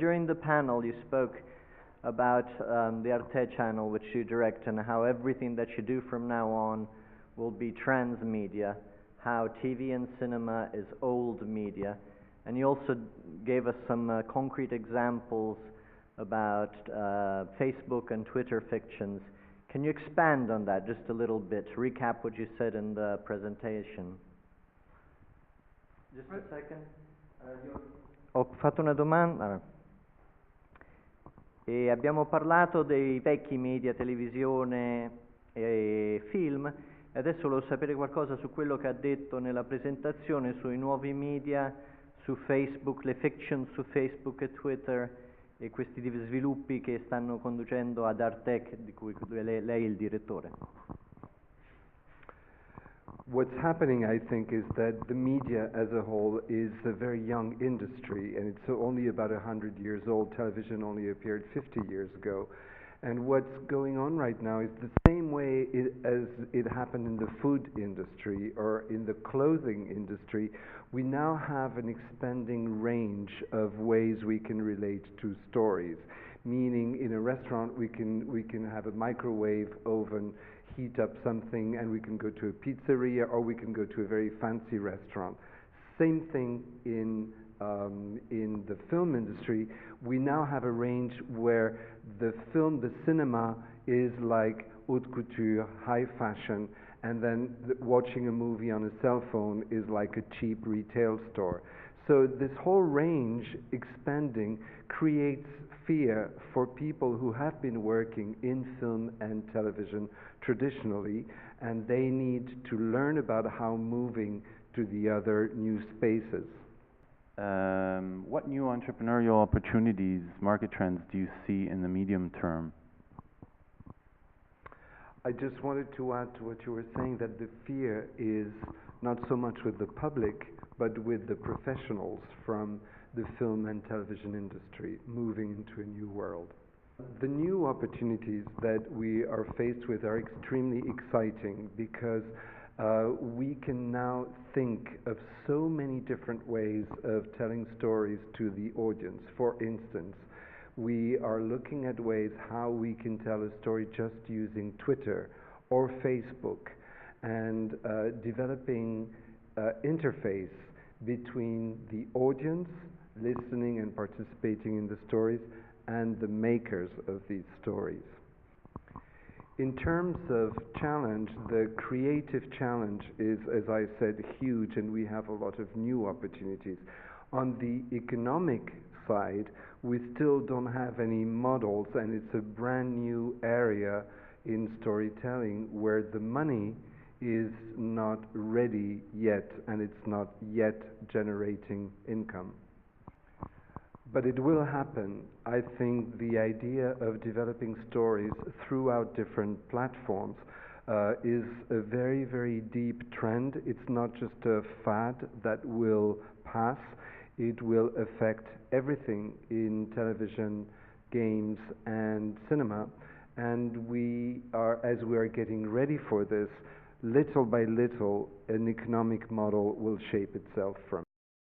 During the panel, you spoke about the Arte channel, which you direct, and how everything that you do from now on will be transmedia, how TV and cinema is old media. And you also gave us some concrete examples about Facebook and Twitter fictions. Can you expand on that just a little bit? Recap what you said in the presentation. Just a second. Ho fatto una domanda. E abbiamo parlato dei vecchi media, televisione e film, e adesso volevo sapere qualcosa su quello che ha detto nella presentazione sui nuovi media, su Facebook, le fiction su Facebook e Twitter, e questi sviluppi che stanno conducendo ad Arte, di cui lei è il direttore. What's happening, I think, is that the media as a whole is a very young industry, and it's only about 100 years old. Television only appeared 50 years ago. And what's going on right now is the same way as it happened in the food industry or in the clothing industry. We now have an expanding range of ways we can relate to stories. Meaning, in a restaurant, we can have a microwave oven, heat up something, and we can go to a pizzeria, or we can go to a very fancy restaurant. Same thing in the film industry. We now have a range where the cinema is like haute couture, high fashion, and then watching a movie on a cell phone is like a cheap retail store. So this whole range expanding creates fear for people who have been working in film and television traditionally, and they need to learn about how moving to the other new spaces. What new entrepreneurial opportunities, market trends do you see in the medium term? I just wanted to add to what you were saying, that the fear is not so much with the public, but with the professionals from the film and television industry moving into a new world. The new opportunities that we are faced with are extremely exciting because we can now think of so many different ways of telling stories to the audience. For instance, we are looking at ways how we can tell a story just using Twitter or Facebook, and developing interface between the audience listening and participating in the stories and the makers of these stories. In terms of challenge, the creative challenge is, as I said, huge, and we have a lot of new opportunities. On the economic side, we still don't have any models, and it's a brand new area in storytelling where the money is not ready yet, and it's not yet generating income. But it will happen. I think the idea of developing stories throughout different platforms is a very, very deep trend. It's not just a fad that will pass. It will affect everything in television, games, and cinema. And as we are getting ready for this, little by little, an economic model will shape itself from